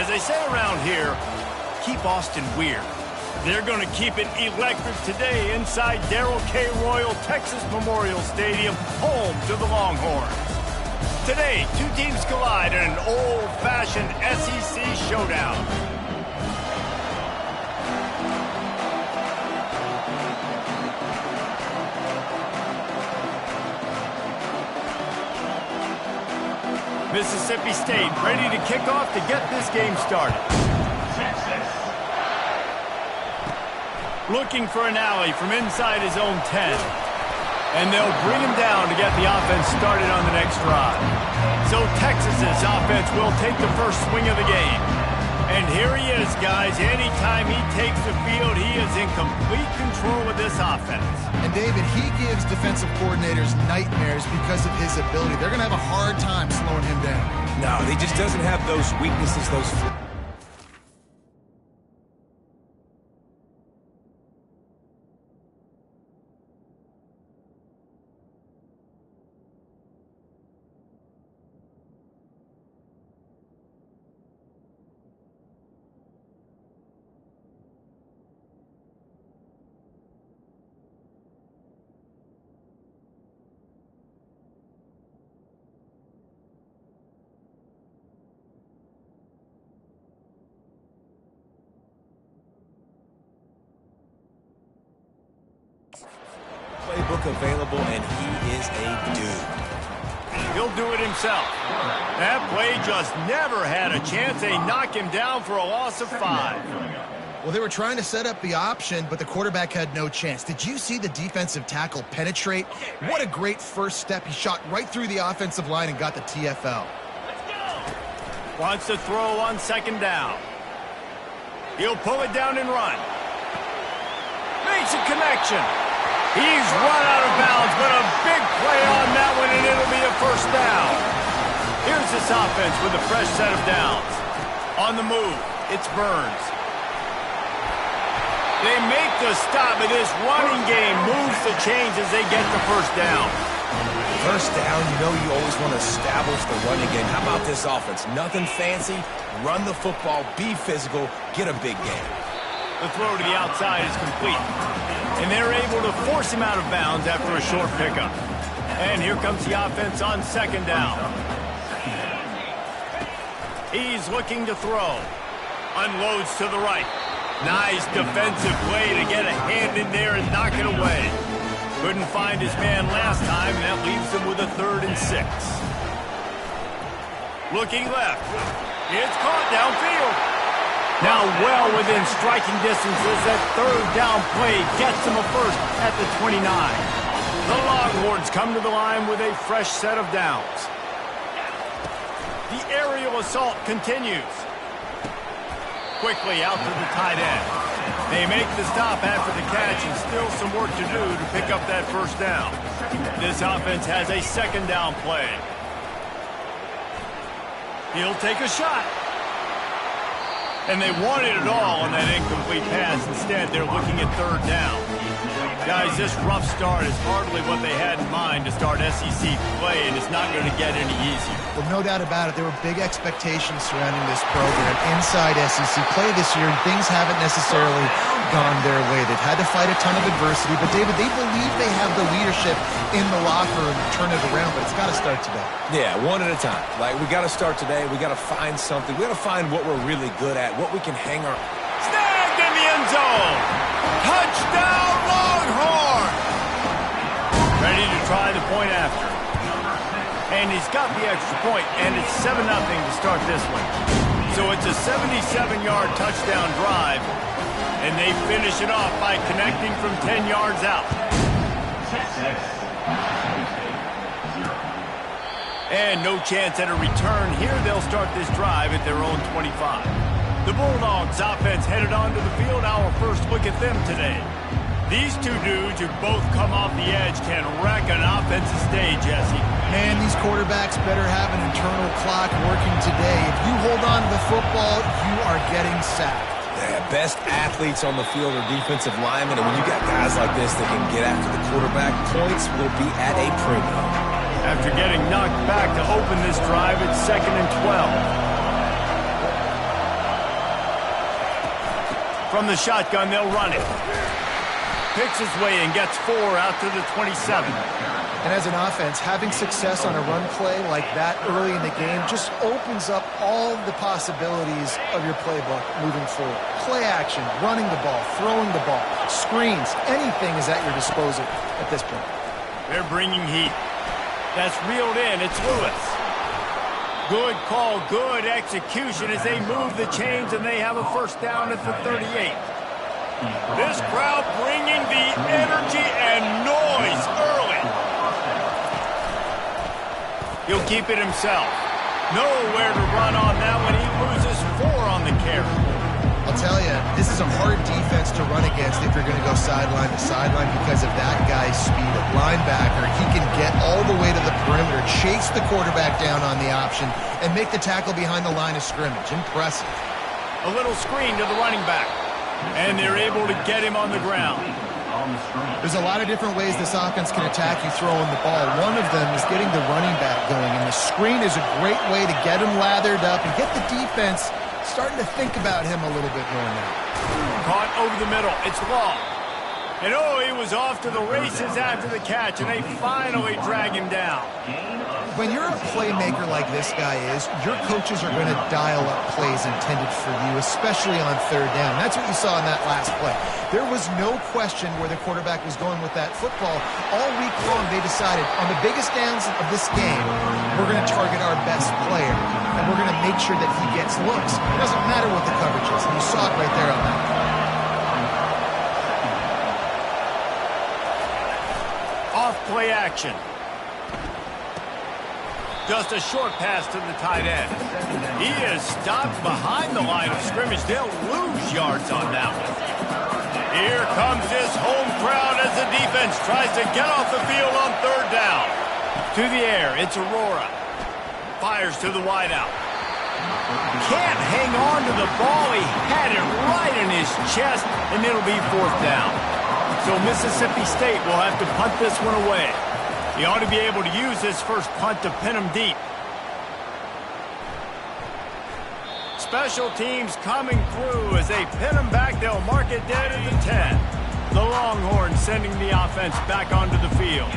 As they say around here, keep Austin weird. They're going to keep it electric today inside Darrell K. Royal Texas Memorial Stadium, home to the Longhorns. Today, two teams collide in an old-fashioned SEC showdown. Mississippi State ready to kick off to get this game started. Looking for an alley from inside his own 10. And they'll bring him down to get the offense started on the next drive. So Texas's offense will take the first swing of the game. And here he is, guys. Anytime he takes the field, he is in complete control of this offense. And, David, he gives defensive coordinators nightmares because of his ability. They're going to have a hard time slowing him down. No, he just doesn't have those weaknesses, those... Playbook available, and he is a dude. He'll do it himself. That play just never had a chance. They knock him down for a loss of 5. Well, they were trying to set up the option, but the quarterback had no chance. Did you see the defensive tackle penetrate? What a great first step. He shot right through the offensive line and got the TFL. Wants to throw on second down. He'll pull it down and run. Makes a connection. He's run out of bounds, but a big play on that one, and it'll be a first down. Here's this offense with a fresh set of downs. On the move, it's Burns. They make the stop, but this running game moves the chains as they get the first down. First down, you know you always want to establish the running game. How about this offense? Nothing fancy. Run the football, be physical, get a big game. The throw to the outside is complete. And they're able to force him out of bounds after a short pickup. And here comes the offense on second down. He's looking to throw. Unloads to the right. Nice defensive play to get a hand in there and knock it away. Couldn't find his man last time, and that leaves him with a 3rd and 6. Looking left. It's caught downfield. Now well within striking distances, that 3rd down play gets him a first at the 29. The Longhorns come to the line with a fresh set of downs. The aerial assault continues. Quickly out to the tight end. They make the stop after the catch, and still some work to do to pick up that first down. This offense has a second down play. He'll take a shot. And they wanted it all on that incomplete pass. Instead, they're looking at 3rd down. Guys, this rough start is hardly what they had in mind to start SEC play, and it's not going to get any easier. Well, no doubt about it. There were big expectations surrounding this program inside SEC play this year, and things haven't necessarily gone their way. They've had to fight a ton of adversity, but, David, they believe they have the leadership in the locker room to turn it around, but it's got to start today. Yeah, one at a time. Like, we got to start today. We got to find something. We got to find what we're really good at, what we can hang our... Snagged in the end zone! Touchdown, Longhorn! Ready to try the point after. And he's got the extra point, and it's 7-0 to start this one. So it's a 77-yard touchdown drive, and they finish it off by connecting from 10 yards out. And no chance at a return here. They'll start this drive at their own 25. The Bulldogs offense headed onto the field. Our first look at them today. These two dudes who both come off the edge can wreck an offensive stage, Jesse. Man, these quarterbacks better have an internal clock working today. If you hold on to the football, you are getting sacked. Yeah, best athletes on the field are defensive linemen, and when you got guys like this that can get after the quarterback, points will be at a premium. After getting knocked back to open this drive, it's 2nd and 12. From the shotgun, they'll run it. Picks his way and gets 4 out to the 27. And as an offense, having success on a run play like that early in the game just opens up all the possibilities of your playbook moving forward. Play action, running the ball, throwing the ball, screens, anything is at your disposal at this point. They're bringing heat. That's reeled in. It's Lewis. Good call, good execution as they move the chains and they have a first down at the 38. This crowd bringing the energy and noise early. He'll keep it himself. Nowhere to run on that when he loses 4 on the carry. I'll tell you, this is a hard defense to run against if you're going to go sideline to sideline because of that guy's speed at linebacker. He can get all the way to the perimeter, chase the quarterback down on the option, and make the tackle behind the line of scrimmage. Impressive. A little screen to the running back, and they're able to get him on the ground. There's a lot of different ways this offense can attack you throwing the ball. One of them is getting the running back going, and the screen is a great way to get him lathered up and get the defense starting to think about him a little bit more now. Caught over the middle. It's Law. And oh, he was off to the races after the catch, and they finally drag him down. When you're a playmaker like this guy is, your coaches are going to dial up plays intended for you, especially on third down. That's what you saw in that last play. There was no question where the quarterback was going with that football. All week long, they decided on the biggest downs of this game, we're going to target our best player, and we're going to make sure that he gets looks. It doesn't matter what the coverage is, and you saw it right there on that play. Off play action. Just a short pass to the tight end. He is stopped behind the line of scrimmage. They'll lose yards on that one. Here comes this home crowd as the defense tries to get off the field on third down. To the air, it's Aurora. Fires to the wideout. Can't hang on to the ball. He had it right in his chest, and it'll be 4th down. So Mississippi State will have to punt this one away. He ought to be able to use this first punt to pin him deep. Special teams coming through as they pin him back. They'll mark it dead at the 10. The Longhorns sending the offense back onto the field.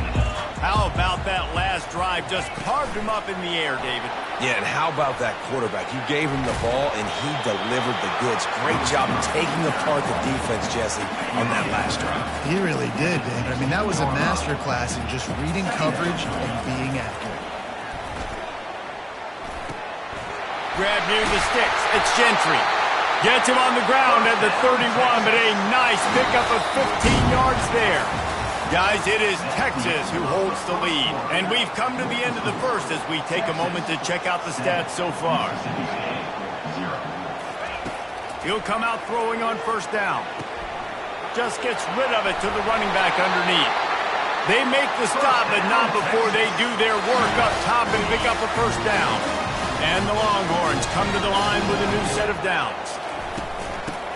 How about that last drive? Just carved him up in the air, David. Yeah, and how about that quarterback? You gave him the ball, and he delivered the goods. Great job taking apart the defense, Jesse, on that last drive. He really did, David. I mean, that was a masterclass in just reading coverage and being accurate. Grab near the sticks. It's Gentry. Gets him on the ground at the 31, but a nice pickup of 15 yards there. Guys, it is Texas who holds the lead, and we've come to the end of the first as we take a moment to check out the stats so far. He'll come out throwing on first down. Just gets rid of it to the running back underneath. They make the stop, but not before they do their work up top and pick up a first down. And the Longhorns come to the line with a new set of downs.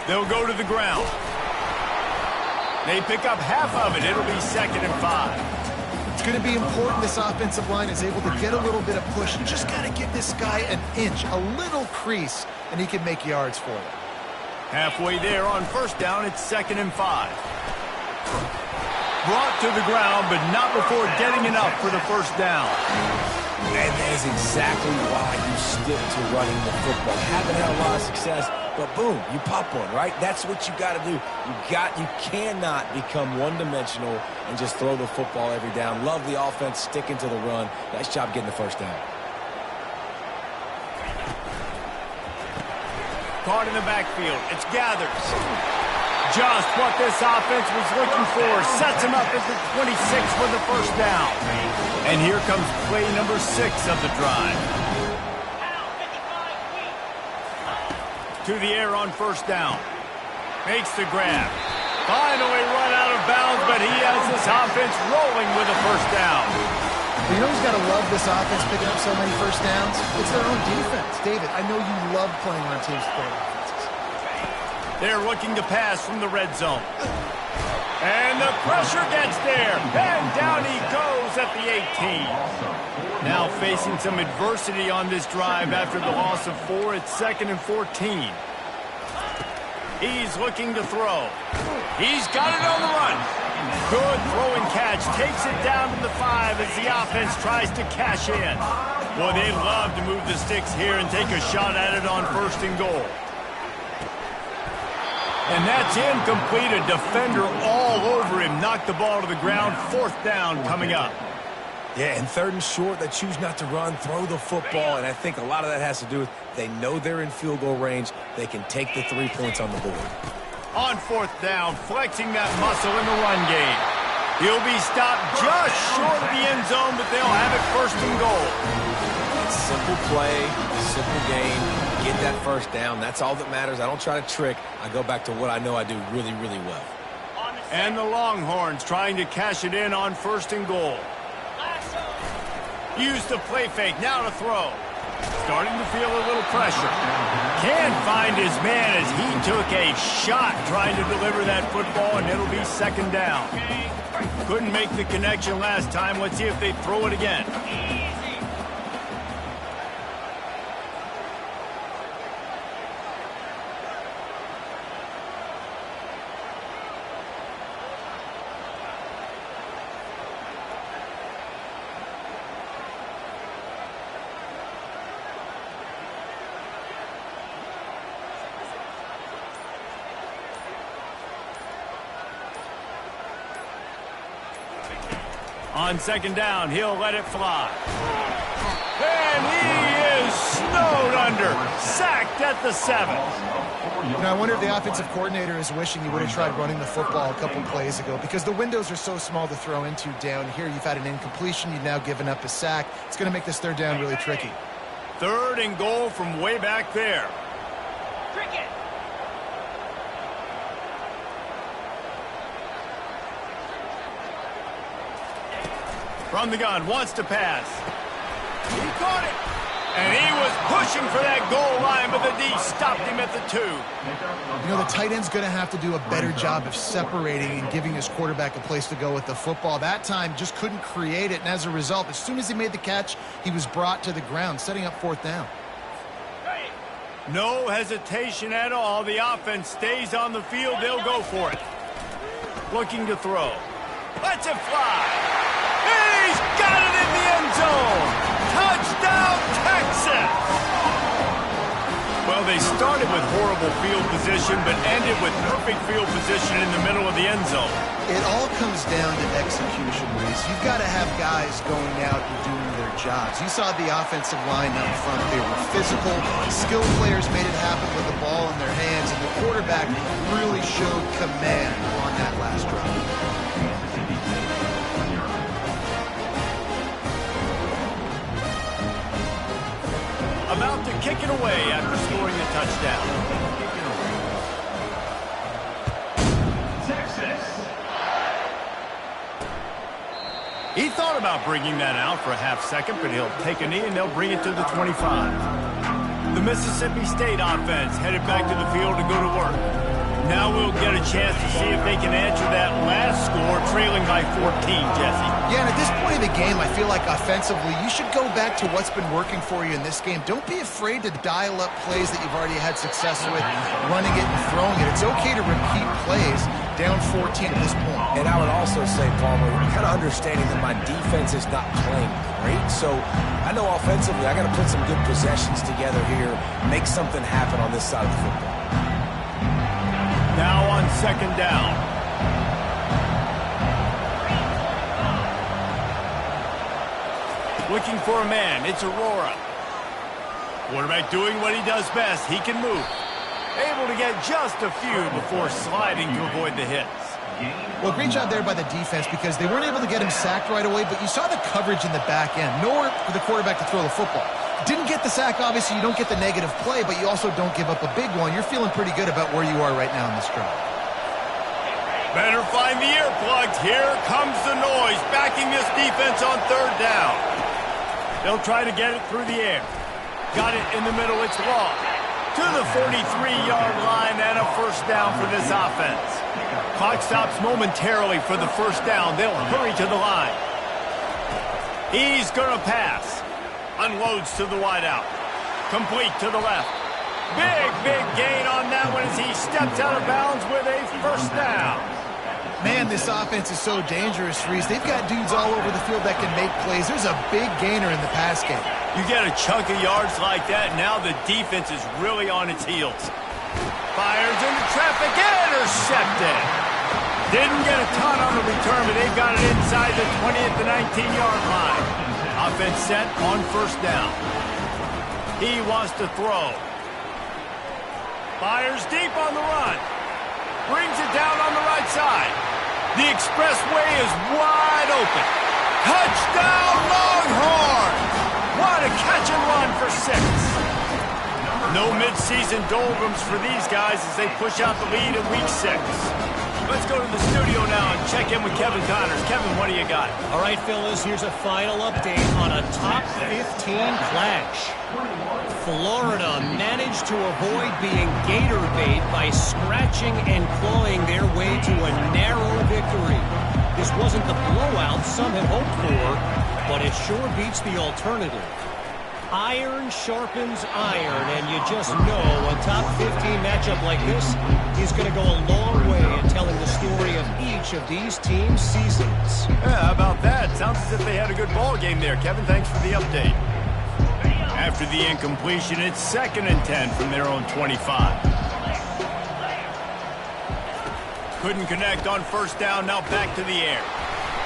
They'll go to the ground. They pick up half of it. It'll be 2nd and 5. It's going to be important this offensive line is able to get a little bit of push. You just got to give this guy an inch, a little crease, and he can make yards for you. Halfway there on first down, it's 2nd and 5. Brought to the ground, but not before getting enough for the first down. And that is exactly why you stick to running the football. Haven't had a lot of success, but boom, you pop one, right? That's what you got to do. You cannot become one-dimensional and just throw the football every down. Love the offense, sticking to the run. Nice job getting the first down. Caught in the backfield. It's Gathers. Just what this offense was looking for. Sets him up at the 26 for the first down. And here comes play number 6 of the drive. To the air on first down. Makes the grab. Finally run out of bounds, but he has this offense rolling with a first down. You know who's got to love this offense picking up so many first downs? It's their own defense. David, I know you love playing on teams with great offenses. They're looking to pass from the red zone. And the pressure gets there. And down he goes at the 18. Now facing some adversity on this drive after the loss of 4. It's 2nd and 14. He's looking to throw. He's got it on the run. Good throw and catch. Takes it down to the 5 as the offense tries to cash in. Boy, they love to move the sticks here and take a shot at it on 1st and goal. And that's incomplete. A defender all over him. Knocked the ball to the ground. 4th down coming up. Yeah, and 3rd and short, they choose not to run, throw the football, and I think a lot of that has to do with they know they're in field goal range. They can take the 3 points on the board. On 4th down, flexing that muscle in the run game. He'll be stopped just short of the end zone, but they'll have it 1st and goal. Simple play, simple game. Get that 1st down. That's all that matters. I don't try to trick. I go back to what I know I do really, really well. And the Longhorns trying to cash it in on 1st and goal. Use the play fake, now to throw. Starting to feel a little pressure. Can't find his man as he took a shot trying to deliver that football, and it'll be 2nd down. Couldn't make the connection last time. Let's see if they throw it again. On 2nd down, he'll let it fly. And he is snowed under. Sacked at the 7. You know, I wonder if the offensive coordinator is wishing he would have tried running the football a couple plays ago, because the windows are so small to throw into down here. You've had an incompletion. You've now given up a sack. It's going to make this 3rd down really tricky. 3rd and goal from way back there. From the gun, wants to pass. He caught it. And he was pushing for that goal line, but the D stopped him at the 2. You know, the tight end's going to have to do a better job of separating and giving his quarterback a place to go with the football. That time, just couldn't create it, and as a result, as soon as he made the catch, he was brought to the ground, setting up 4th down. No hesitation at all. The offense stays on the field. They'll go for it. Looking to throw. Lets it fly. He's got it in the end zone. Touchdown, Texas! Well, they started with horrible field position, but ended with perfect field position in the middle of the end zone. It all comes down to execution, Reese. You've got to have guys going out and doing their jobs. You saw the offensive line up front. They were physical. Skilled players made it happen with the ball in their hands, and the quarterback really showed command on that last drive. About to kick it away after scoring the touchdown. Texas. He thought about bringing that out for a half-second, but he'll take a knee and they'll bring it to the 25. The Mississippi State offense headed back to the field to go to work. Now we'll get a chance to see if they can answer that last score, trailing by 14, Jesse. Yeah, and at this point in the game, I feel like offensively, you should go back to what's been working for you in this game. Don't be afraid to dial up plays that you've already had success with, running it and throwing it. It's okay to repeat plays down 14 at this point. And I would also say, Palmer, kind of understanding that my defense is not playing great, so I know offensively I got to put some good possessions together here, make something happen on this side of the football. Now on 2nd down. Looking for a man. It's Aurora. Quarterback doing what he does best. He can move. Able to get just a few before sliding to avoid the hits. Well, great job there by the defense because they weren't able to get him sacked right away, but you saw the coverage in the back end. Nowhere for the quarterback to throw the football. Didn't get the sack, obviously. You don't get the negative play, but you also don't give up a big one. You're feeling pretty good about where you are right now in this drive. Better find the earplugs. Here comes the noise, backing this defense on 3rd down. They'll try to get it through the air. Got it in the middle. It's long. To the 43-yard line and a 1st down for this offense. Clock stops momentarily for the 1st down. They'll hurry to the line. He's going to pass. Unloads to the wideout. Complete to the left. Big gain on that one as he steps out of bounds with a first down. Man, this offense is so dangerous, Reese. They've got dudes all over the field that can make plays. There's a big gainer in the pass game. You get a chunk of yards like that, now the defense is really on its heels. Fires into traffic, intercepted. Didn't get a ton on the return, but they've got it inside the 20 at the 19-yard line. Offense set on first down. He wants to throw. Fires deep on the run. Brings it down on the right side. The expressway is wide open. Touchdown, Longhorns! What a catch and run for 6. No midseason doldrums for these guys as they push out the lead in week 6. Let's go to the studio now and check in with Kevin Connors. Kevin, what do you got? All right, Phyllis, here's a final update on a top 15 clash. Florida managed to avoid being gator bait by scratching and clawing their way to a narrow victory. This wasn't the blowout some had hoped for, but it sure beats the alternative. Iron sharpens iron, and you just know a top 15 matchup like this is going to go a long way in telling the story of each of these teams' seasons. Yeah, how about that? Sounds as if they had a good ball game there. Kevin, thanks for the update. After the incompletion, it's 2nd and 10 from their own 25. Couldn't connect on first down, now back to the air.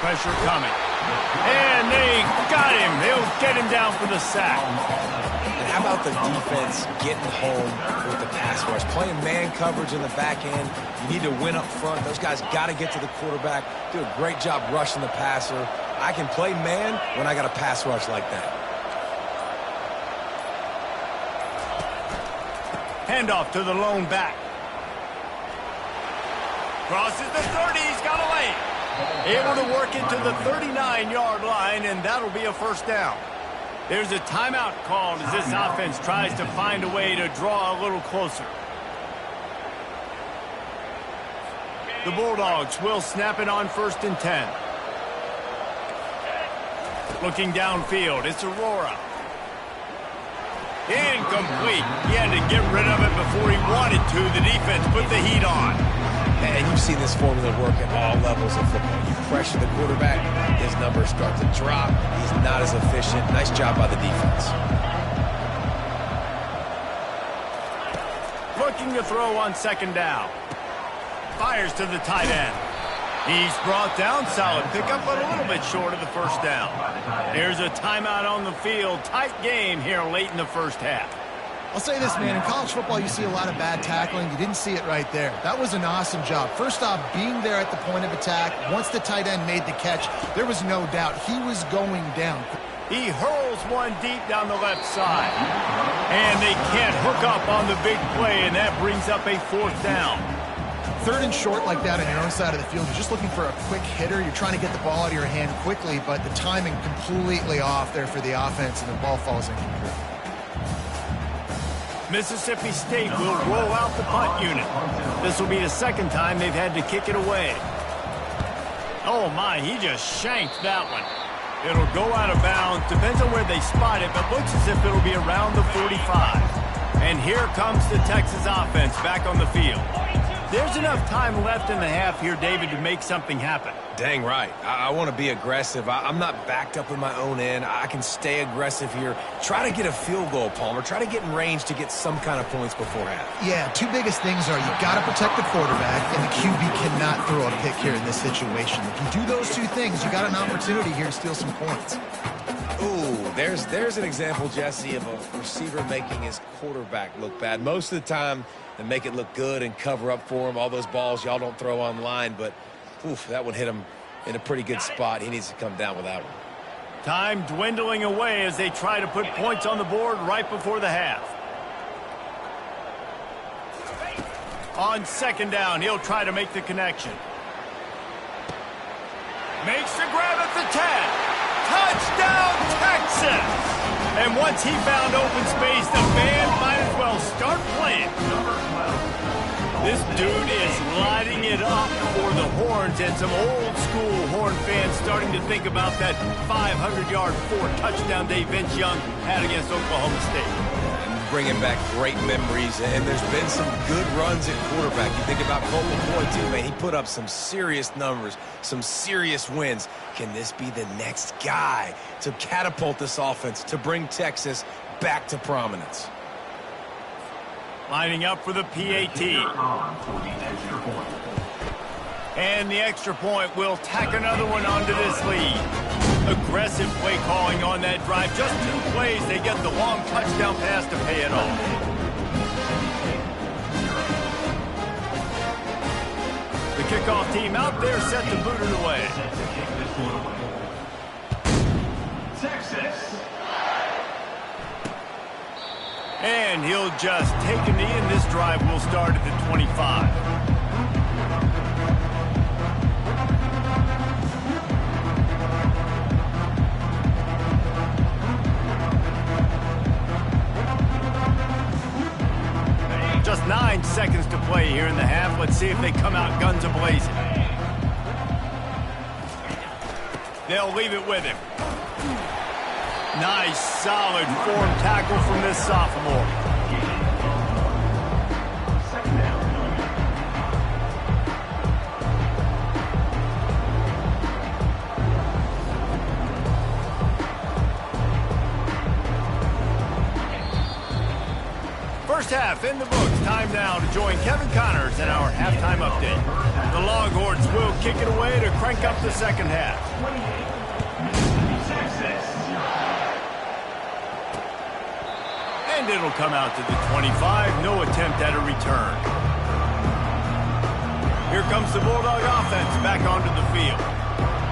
Pressure coming. And they got him. They'll get him down for the sack. And how about the defense getting home with the pass rush? Playing man coverage in the back end. You need to win up front. Those guys got to get to the quarterback. Do a great job rushing the passer. I can play man when I got a pass rush like that. Handoff to the lone back. Crosses the 30. He's got a lane. Able to work it to the 39-yard line, and that'll be a first down. There's a timeout called as this offense tries to find a way to draw a little closer. The Bulldogs will snap it on 1st and 10. Looking downfield, it's Aurora. Incomplete. He had to get rid of it before he wanted to. The defense put the heat on. And you've seen this formula work at all levels of football. You pressure the quarterback, his numbers start to drop. He's not as efficient. Nice job by the defense. Looking to throw on 2nd down. Fires to the tight end. He's brought down. Solid pickup, but a little bit short of the first down. There's a timeout on the field. Tight game here late in the first half. I'll say this, man. In college football, you see a lot of bad tackling. You didn't see it right there. That was an awesome job. First off, being there at the point of attack. Once the tight end made the catch, there was no doubt he was going down. He hurls one deep down the left side. And they can't hook up on the big play, and that brings up a 4th down. 3rd and short like that on your own side of the field. You're just looking for a quick hitter. You're trying to get the ball out of your hand quickly, but the timing completely off there for the offense, and the ball falls incomplete. Mississippi State will roll out the punt unit. This will be the 2nd time they've had to kick it away. Oh my, he just shanked that one. It'll go out of bounds. Depends on where they spot it, but looks as if it'll be around the 45. And here comes the Texas offense back on the field. There's enough time left in the half here, David, to make something happen. Dang right. I want to be aggressive. I'm not backed up in my own end. I can stay aggressive here. Try to get a field goal, Palmer. Try to get in range to get some kind of points before half. Yeah, 2 biggest things are you got to protect the quarterback, and the QB cannot throw a pick here in this situation. If you do those 2 things, you got an opportunity here to steal some points. Ooh, there's an example, Jesse, of a receiver making his quarterback look bad. Most of the time, they make it look good and cover up for him. All those balls y'all don't throw online, but oof, that one hit him in a pretty good spot. He needs to come down with that one. Time dwindling away as they try to put points on the board right before the half. On 2nd down, he'll try to make the connection. Makes the grab at the 10. Touchdown, Texas! And once he found open space, the band might as well start playing. This dude is lighting it up for the Horns, and some old-school Horn fans starting to think about that 500-yard 4-touchdown day Vince Young had against Oklahoma State. bringing back great memories, and there's been some good runs at quarterback. You think about Colt McCoy, too, man. He put up some serious numbers, some serious wins. Can this be the next guy to catapult this offense, to bring Texas back to prominence? Lining up for the PAT. And the extra point will tack another one onto this lead. Aggressive play calling on that drive. Just 2 plays, they get the long touchdown pass to pay it off. The kickoff team out there set to boot it away. Texas. And he'll just take a knee, and this drive will start at the 25. Just 9 seconds to play here in the half. Let's see if they come out guns a-blazing. They'll leave it with him. Nice, solid form tackle from this sophomore. First half in the books. Time now to join Kevin Connors in our halftime update. The Longhorns will kick it away to crank up the second half. And it'll come out to the 25. No attempt at a return. Here comes the Bulldog offense back onto the field.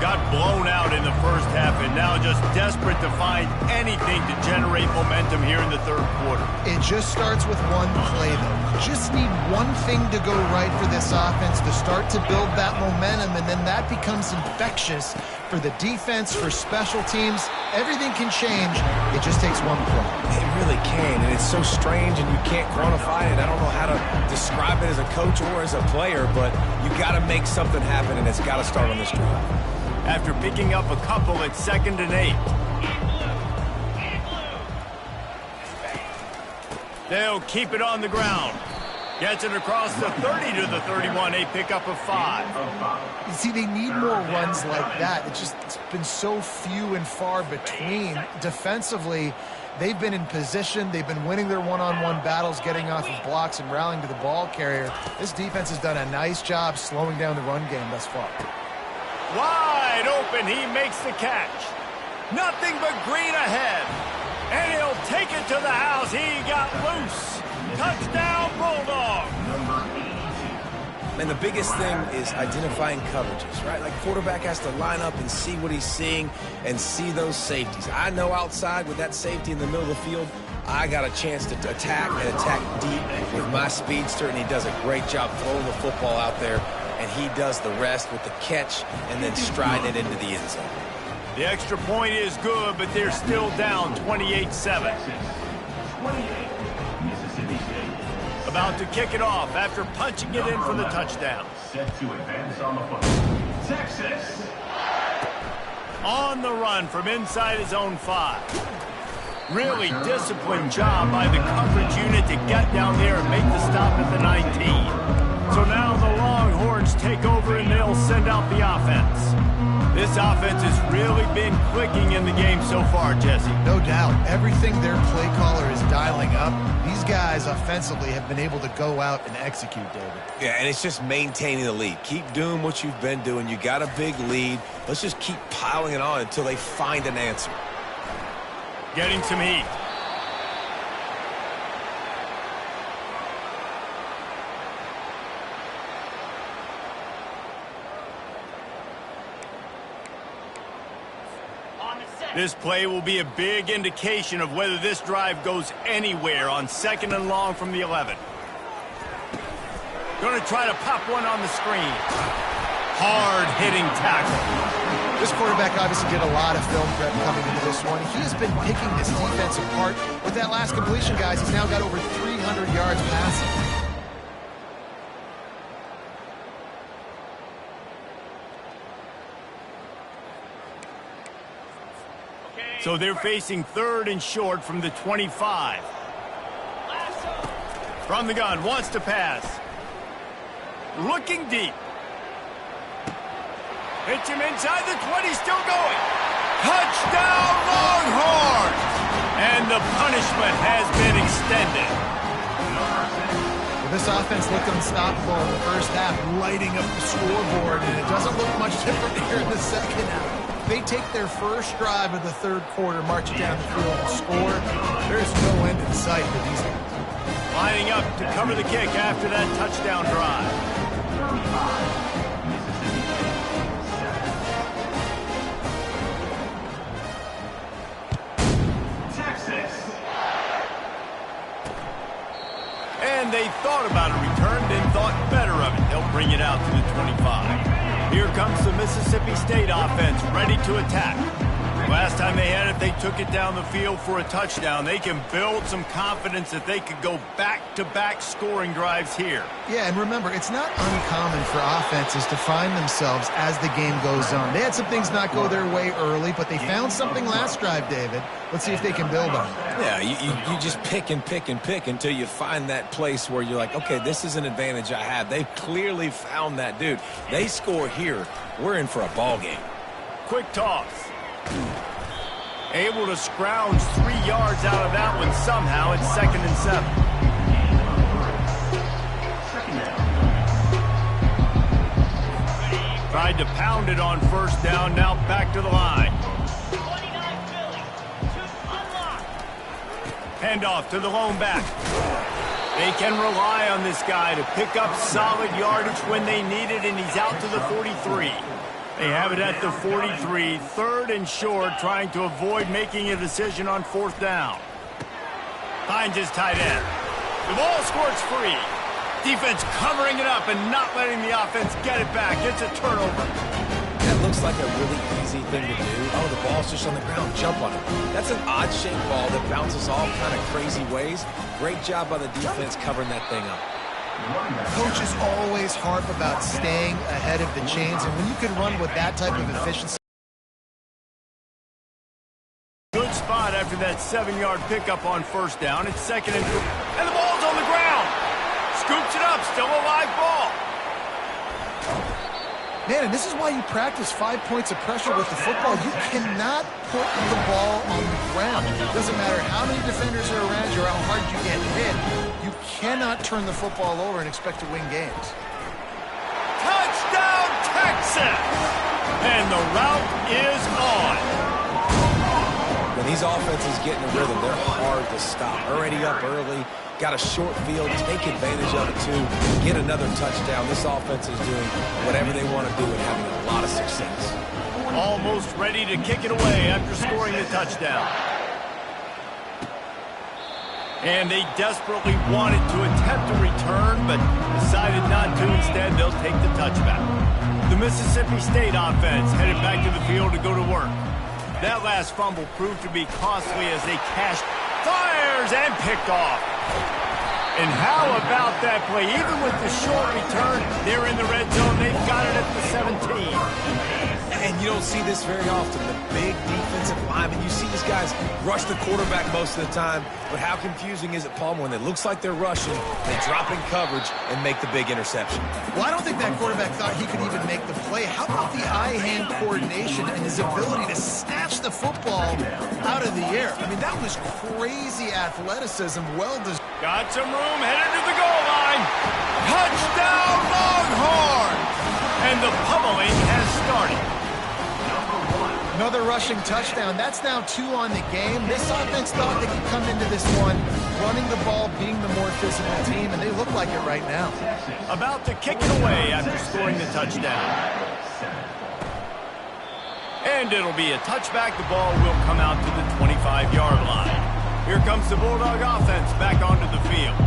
Got blown out in the first half and now just desperate to find anything to generate momentum here in the third quarter. It just starts with one play, though. You just need one thing to go right for this offense to start to build that momentum, and then that becomes infectious for the defense, for special teams. Everything can change. It just takes one play. It really can, and it's so strange, and you can't quantify it. I don't know how to describe it as a coach or as a player, but you got to make something happen, and it's got to start on this drive. After picking up a couple at 2nd and 8. They'll keep it on the ground. Gets it across the 30 to the 31, a pickup of 5. You see, they need more runs like that. It's been so few and far between. Defensively, they've been in position. They've been winning their one-on-one battles, getting off of blocks and rallying to the ball carrier. This defense has done a nice job slowing down the run game thus far. Wide open, he makes the catch. Nothing but green ahead. And he'll take it to the house. He got loose. Touchdown, Bulldog. And the biggest thing is identifying coverages, right? Like, quarterback has to line up and see what he's seeing and see those safeties. I know outside with that safety in the middle of the field, I got a chance to attack and attack deep with my speedster, and he does a great job throwing the football out there, and he does the rest with the catch and then striding it into the end zone. The extra point is good, but they're still down 28-7. About to kick it off after punching it in for the touchdown. Set to advance on the football. Texas. On the run from inside his own 5. Really disciplined job by the coverage unit to get down there and make the stop at the 19. So now the Longhorns take over and they'll send out the offense. This offense has really been clicking in the game so far, Jesse. No doubt. Everything their play caller is dialing up, these guys offensively have been able to go out and execute, David. Yeah, and it's just maintaining the lead. Keep doing what you've been doing. You got a big lead. Let's just keep piling it on until they find an answer. Getting some heat. This play will be a big indication of whether this drive goes anywhere on 2nd and long from the 11. Going to try to pop one on the screen. Hard-hitting tackle. This quarterback obviously did a lot of film prep coming into this one. He has been picking this defense apart. With that last completion, guys, he's now got over 300 yards passing. So they're facing 3rd and short from the 25. From the gun, wants to pass. Looking deep. Hits him inside the 20, still going. Touchdown, Longhorns! And the punishment has been extended. Well, this offense looked unstoppable in the first half, lighting up the scoreboard, and it doesn't look much different here in the second half. They take their first drive of the third quarter, march down the field and score. There's no end in sight for these guys. Lining up to cover the kick after that touchdown drive. And they thought about a return, then thought better of it. They'll bring it out to the 25. Here comes the Mississippi State offense, ready to attack. Last time they had it, they took it down the field for a touchdown. They can build some confidence that they could go back-to-back scoring drives here. Yeah, and remember, it's not uncommon for offenses to find themselves as the game goes on. They had some things not go their way early, but they found something last drive, David. Let's see if they can build on it. Yeah, you just pick and pick and pick until you find that place where you're like, okay, this is an advantage I have. They've clearly found that, dude. They score here, we're in for a ball game. Quick toss. Able to scrounge 3 yards out of that one somehow. It's 2nd and 7. Tried to pound it on first down. Now back to the line. Handoff to the lone back. They can rely on this guy to pick up solid yardage when they need it, and he's out to the 43. They have it at the 43, 3rd and short, trying to avoid making a decision on 4th down. Finds his tight end. The ball squirts free. Defense covering it up and not letting the offense get it back. It's a turnover. That looks like a really easy thing to do. Oh, the ball's just on the ground. Jump on it. That's an odd-shaped ball that bounces all kind of crazy ways. Great job by the defense covering that thing up. Coaches always harp about staying ahead of the chains, and when you can run with that type of efficiency. Good spot after that 7-yard pickup on first down. It's 2nd and 3. And the ball's on the ground. Scoops it up. Still a live ball. Man, and this is why you practice 5 points of pressure with the football. You cannot put the ball on the ground. It doesn't matter how many defenders are around you or how hard you get hit. You cannot turn the football over and expect to win games. Touchdown, Texas! And the route is on. When these offenses get in a rhythm, they're hard to stop. Already up early, got a short field, take advantage of it too, get another touchdown. This offense is doing whatever they want to do and having a lot of success. Almost ready to kick it away after scoring the touchdown. And they desperately wanted to attempt a return, but decided not to. Instead, they'll take the touchback. The Mississippi State offense headed back to the field to go to work. That last fumble proved to be costly as they cashed, fires, and picked off. And how about that play? Even with the short return, they're in the red zone. They've got it at the 17. And you don't see this very often. The big defensive linemen, you see these guys rush the quarterback most of the time, but how confusing is it, Palmer, when it looks like they're rushing, they drop in coverage and make the big interception? Well, I don't think that quarterback thought he could even make the play. How about the eye-hand coordination and his ability to snatch the football out of the air? I mean, that was crazy athleticism. Got some room, headed to the goal line. Touchdown, Longhorns! And the pummeling has started. Another rushing touchdown. That's now 2 on the game. This offense thought they could come into this one running the ball, being the more physical team, and they look like it right now. About to kick it away after scoring the touchdown. And it'll be a touchback. The ball will come out to the 25-yard line. Here comes the Bulldog offense back onto the field.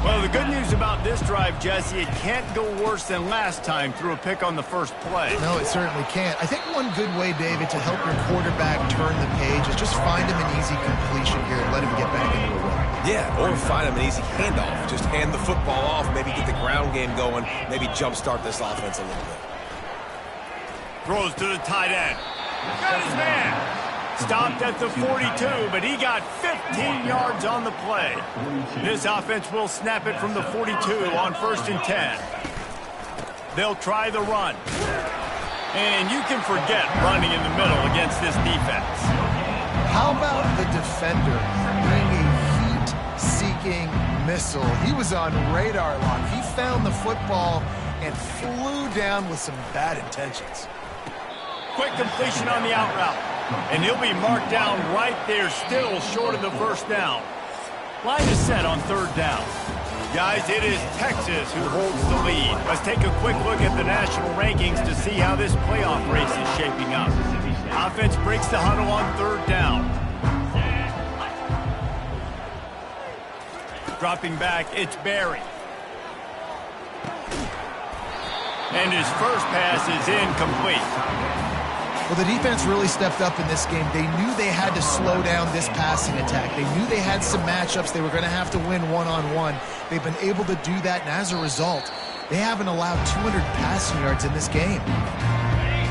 Well, the good news about this drive, Jesse, it can't go worse than last time through a pick on the first play. No, it certainly can't. I think one good way, David, to help your quarterback turn the page is just find him an easy completion here and let him get back into a run. Yeah, or find him an easy handoff. Just hand the football off, maybe get the ground game going, maybe jumpstart this offense a little bit. Throws to the tight end. Got his man. Stopped at the 42, but he got 15 yards on the play. This offense will snap it from the 42 on 1st and 10. They'll try the run. And you can forget running in the middle against this defense. How about the defender being a heat-seeking missile? He was on radar lock. He found the football and flew down with some bad intentions. Quick completion on the out route. And he'll be marked down right there, still short of the first down. Line is set on 3rd down. Guys, it is Texas who holds the lead. Let's take a quick look at the national rankings to see how this playoff race is shaping up. Offense breaks the huddle on 3rd down. Dropping back, it's Barry. And his first pass is incomplete. Well, the defense really stepped up in this game. They knew they had to slow down this passing attack. They knew they had some matchups they were going to have to win one-on-one. They've been able to do that, and as a result, they haven't allowed 200 passing yards in this game.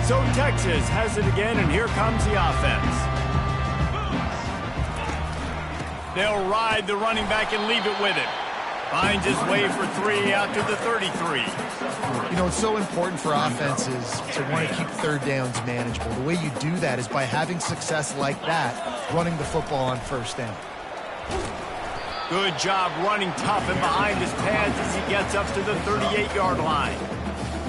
So Texas has it again, and here comes the offense. They'll ride the running back and leave it with it. Finds his way for 3 out to the 33. You know, it's so important for offenses to want to keep 3rd downs manageable. The way you do that is by having success like that, running the football on 1st down. Good job running tough and behind his pads as he gets up to the 38-yard line.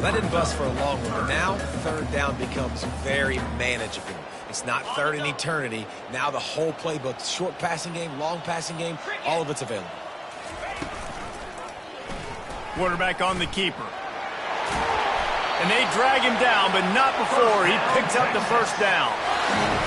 That didn't bust for a long one, but now 3rd down becomes very manageable. It's not 3rd in eternity. Now the whole playbook, short passing game, long passing game, all of it's available. Quarterback on the keeper. And they drag him down, but not before he picks up the first down.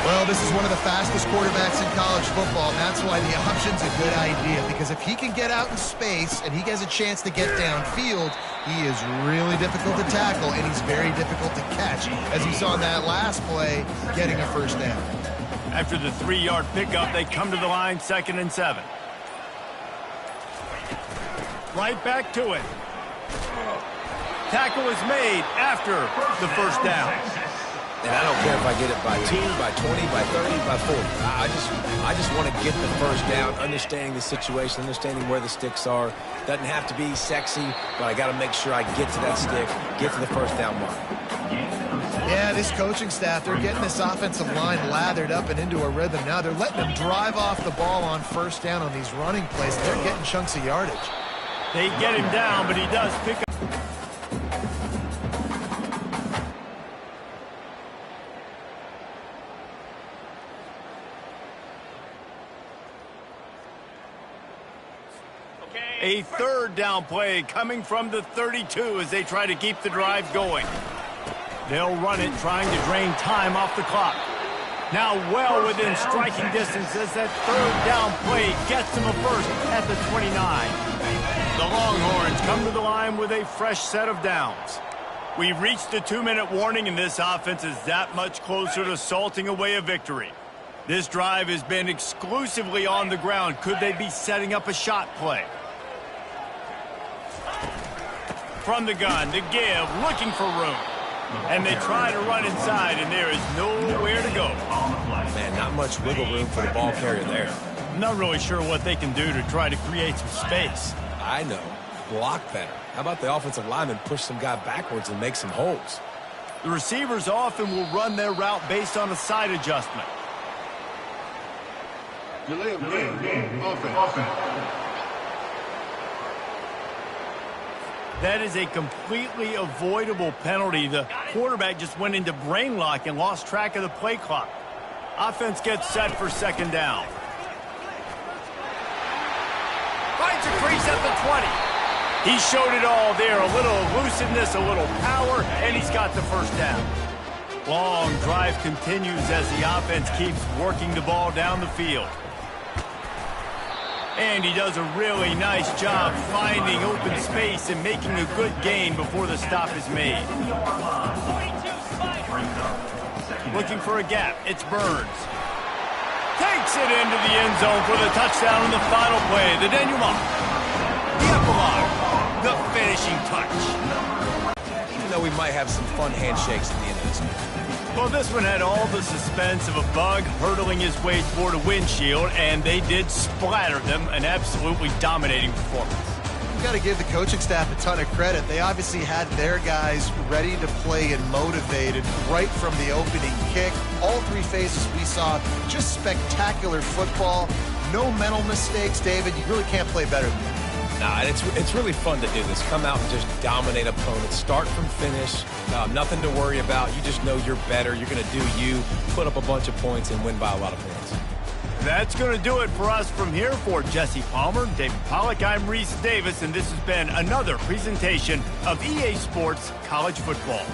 Well, this is one of the fastest quarterbacks in college football, and that's why the option's a good idea, because if he can get out in space and he has a chance to get downfield, he is really difficult to tackle, and he's very difficult to catch, as you saw in that last play, getting a first down. After the 3-yard pickup, they come to the line, 2nd and 7. Right back to it. Tackle is made after the first down. And I don't care if I get it by 2, by 20, by 30, by 40. I just want to get the first down, understanding the situation, understanding where the sticks are. Doesn't have to be sexy, but I got to make sure I get to that stick, get to the first down mark. Yeah, this coaching staff, they're getting this offensive line lathered up and into a rhythm now. They're letting them drive off the ball on 1st down on these running plays. They're getting chunks of yardage. They get him down, but he does pick up. A 3rd down play coming from the 32 as they try to keep the drive going. They'll run it, trying to drain time off the clock. Now well within striking distance as that 3rd down play gets them a first at the 29. The Longhorns come to the line with a fresh set of downs. We've reached the 2-minute warning, and this offense is that much closer to salting away a victory. This drive has been exclusively on the ground. Could they be setting up a shot play? From the gun, the give, looking for room. And they try to run inside, and there is nowhere to go. Man, not much wiggle room for the ball carrier there. I'm not really sure what they can do to try to create some space. I know. Block better. How about the offensive lineman push some guy backwards and make some holes? The receivers often will run their route based on a side adjustment. Delay of game. Offense. That is a completely avoidable penalty. The quarterback just went into brain lock and lost track of the play clock. Offense gets set for 2nd down. Finds a crease at the 20. He showed it all there. A little elusiveness, a little power, and he's got the first down. Long drive continues as the offense keeps working the ball down the field. And he does a really nice job finding open space and making a good gain before the stop is made. Looking for a gap. It's Burns. Takes it into the end zone for the touchdown on the final play. The denouement. The epilogue. The finishing touch. Even though we've might have some fun handshakes at the end of this one. Well, this one had all the suspense of a bug hurtling his way toward a windshield, and they did splatter them. An absolutely dominating performance. You got to give the coaching staff a ton of credit. They obviously had their guys ready to play and motivated right from the opening kick. All three phases we saw, just spectacular football. No mental mistakes, David. You really can't play better than that. Nah, it's really fun to do this. Come out and just dominate opponents. Start from finish. Nothing to worry about. You just know you're better. You're going to do you, put up a bunch of points, and win by a lot of points. That's going to do it for us from here. For Jesse Palmer, David Pollack, I'm Reese Davis, and this has been another presentation of EA Sports College Football.